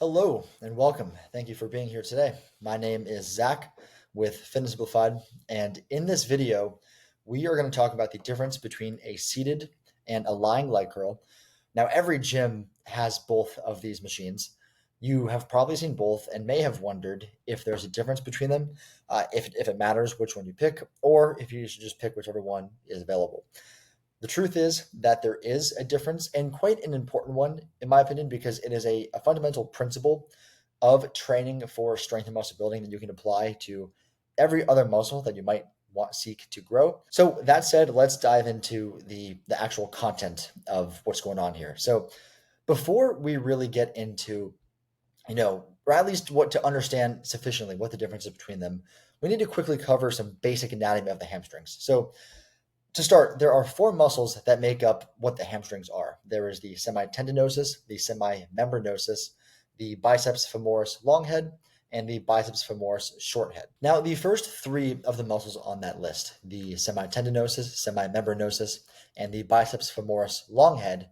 Hello and welcome. Thank you for being here today. My name is Zach with Fitness Simplified, and in this video, we are going to talk about the difference between a seated and a lying leg curl. Now, every gym has both of these machines. You have probably seen both and may have wondered if there's a difference between them, if it matters which one you pick, or if you should just pick whichever one is available. The truth is that there is a difference, and quite an important one, in my opinion, because it is a fundamental principle of training for strength and muscle building that you can apply to every other muscle that you might seek to grow. So that said, let's dive into the actual content of what's going on here. So before we really get into, or at least what to understand sufficiently what the difference is between them, we need to quickly cover some basic anatomy of the hamstrings. So to start, there are four muscles that make up what the hamstrings are. There is the semitendinosus, the semimembranosus, the biceps femoris long head, and the biceps femoris short head. Now, the first three of the muscles on that list, the semitendinosus, semimembranosus, and the biceps femoris long head,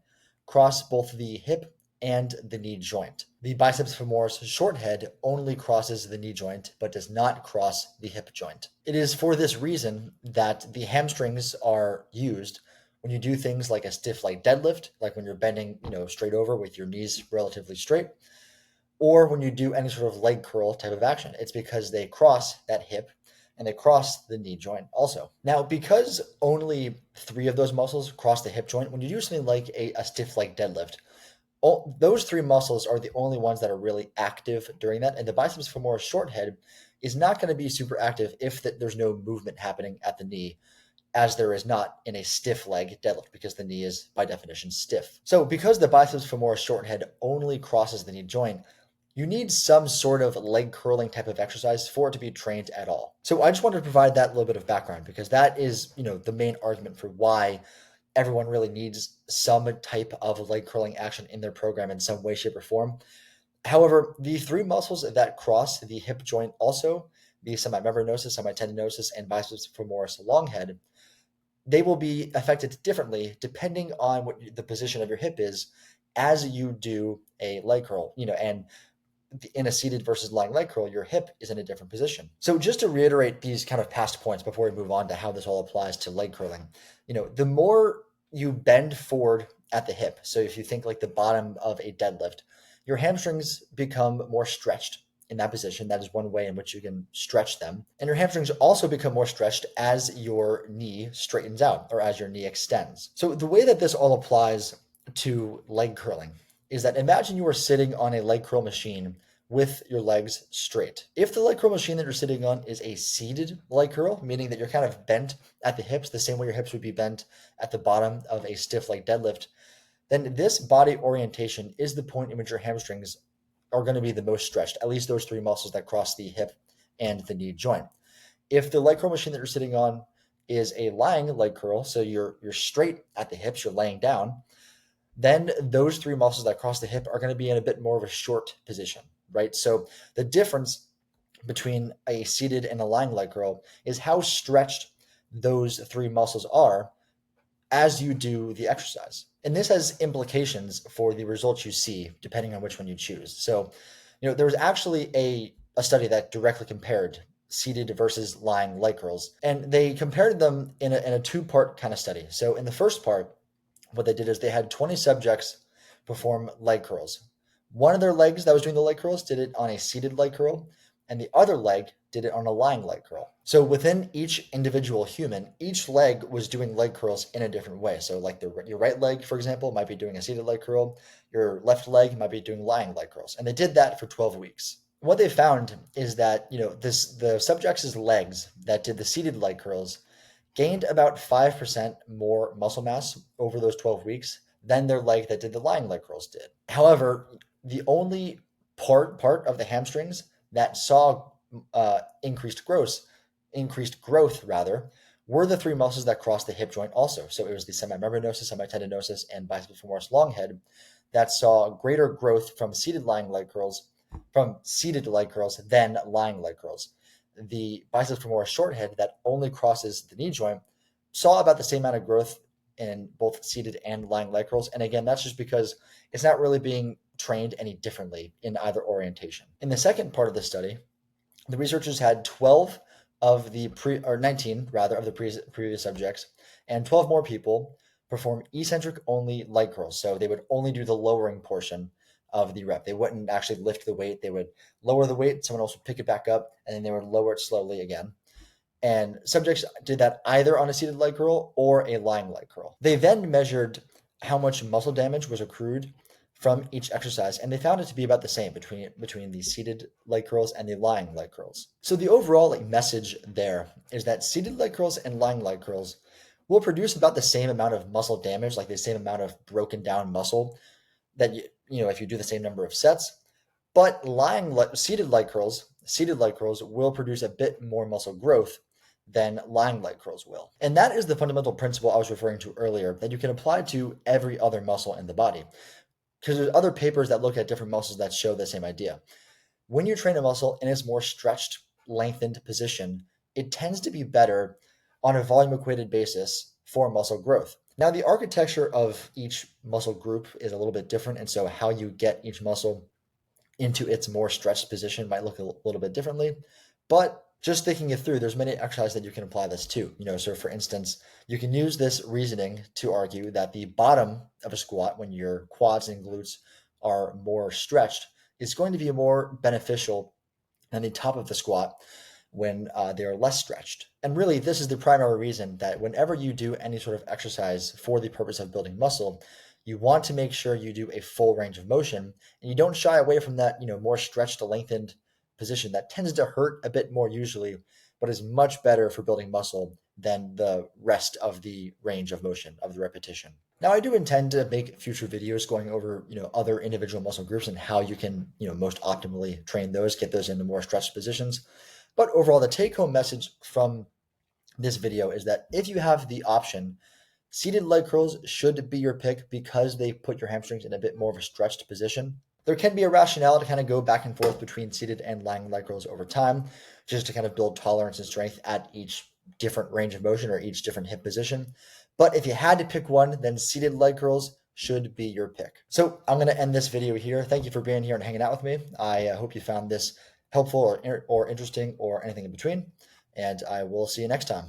cross both the hip and the knee joint. The biceps femoris short head only crosses the knee joint but does not cross the hip joint. It is for this reason that the hamstrings are used when you do things like a stiff leg deadlift, like when you're bending, straight over with your knees relatively straight, or when you do any sort of leg curl type of action. It's because they cross that hip and they cross the knee joint also. Now, because only three of those muscles cross the hip joint, when you do something like a stiff leg deadlift, those three muscles are the only ones that are really active during that. And the biceps femoris short head is not going to be super active if there's no movement happening at the knee, as there is not in a stiff leg deadlift, because the knee is by definition stiff. So because the biceps femoris short head only crosses the knee joint, you need some sort of leg curling type of exercise for it to be trained at all. So I just wanted to provide that little bit of background, because that is, the main argument for why everyone really needs some type of leg curling action in their program in some way, shape, or form. However, the three muscles that cross the hip joint also, the semimembranosus, semitendinosus, and biceps femoris long head, they will be affected differently depending on what the position of your hip is as you do a leg curl, and in a seated versus lying leg curl, your hip is in a different position. So just to reiterate these kind of past points before we move on to how this all applies to leg curling, the more you bend forward at the hip, so if you think like the bottom of a deadlift, your hamstrings become more stretched in that position. That is one way in which you can stretch them. And your hamstrings also become more stretched as your knee straightens out or as your knee extends. So the way that this all applies to leg curling is that imagine you are sitting on a leg curl machine with your legs straight. If the leg curl machine that you're sitting on is a seated leg curl, meaning that you're kind of bent at the hips, the same way your hips would be bent at the bottom of a stiff leg deadlift, then this body orientation is the point in which your hamstrings are going to be the most stretched, at least those three muscles that cross the hip and the knee joint. If the leg curl machine that you're sitting on is a lying leg curl, so you're straight at the hips, you're laying down, then those three muscles that cross the hip are going to be in a bit more of a short position, right? So the difference between a seated and a lying leg curl is how stretched those three muscles are as you do the exercise. And this has implications for the results you see depending on which one you choose. So, there was actually a study that directly compared seated versus lying leg curls, and they compared them in a two-part kind of study. So in the first part, what they did is they had 20 subjects perform leg curls. One of their legs that was doing the leg curls did it on a seated leg curl, and the other leg did it on a lying leg curl. So within each individual human, each leg was doing leg curls in a different way. So like your right leg, for example, might be doing a seated leg curl. Your left leg might be doing lying leg curls. And they did that for 12 weeks. What they found is that, the subjects' legs that did the seated leg curls gained about 5% more muscle mass over those 12 weeks than their leg that did the lying leg curls did. However, the only part of the hamstrings that saw increased growth rather, were the three muscles that cross the hip joint also. So it was the semimembranosus, semitendinosus, and biceps femoris long head that saw greater growth from seated leg curls than lying leg curls. The biceps femoris short head that only crosses the knee joint saw about the same amount of growth in both seated and lying leg curls. And again, that's just because it's not really being trained any differently in either orientation. In the second part of the study, the researchers had 12 of the 19 rather of the previous subjects, and 12 more people perform eccentric only light curls. So they would only do the lowering portion of the rep. They wouldn't actually lift the weight. They would lower the weight, someone else would pick it back up, and then they would lower it slowly again. And subjects did that either on a seated light curl or a lying light curl. They then measured how much muscle damage was accrued from each exercise, and they found it to be about the same between the seated light curls and the lying light curls. So the overall message there is that seated light curls and lying light curls will produce about the same amount of muscle damage, like the same amount of broken down muscle that if you do the same number of sets. But seated light curls will produce a bit more muscle growth than lying light curls will. And that is the fundamental principle I was referring to earlier that you can apply to every other muscle in the body. Because there's other papers that look at different muscles that show the same idea. When you train a muscle in its more stretched, lengthened position, it tends to be better on a volume equated basis for muscle growth. Now, the architecture of each muscle group is a little bit different, and so how you get each muscle into its more stretched position might look a little bit differently. But just thinking it through, there's many exercises that you can apply this to. So for instance, you can use this reasoning to argue that the bottom of a squat, when your quads and glutes are more stretched, is going to be more beneficial than the top of the squat when they are less stretched. And really, this is the primary reason that whenever you do any sort of exercise for the purpose of building muscle, you want to make sure you do a full range of motion and you don't shy away from that, more stretched, lengthened position that tends to hurt a bit more usually, but is much better for building muscle than the rest of the range of motion of the repetition. Now, I do intend to make future videos going over, other individual muscle groups and how you can, most optimally train those, get those into more stretched positions. But overall, the take-home message from this video is that if you have the option, seated leg curls should be your pick because they put your hamstrings in a bit more of a stretched position. There can be a rationale to kind of go back and forth between seated and lying leg curls over time, just to kind of build tolerance and strength at each different range of motion or each different hip position. But if you had to pick one, then seated leg curls should be your pick. So I'm going to end this video here. Thank you for being here and hanging out with me. I hope you found this helpful or interesting or anything in between, and I will see you next time.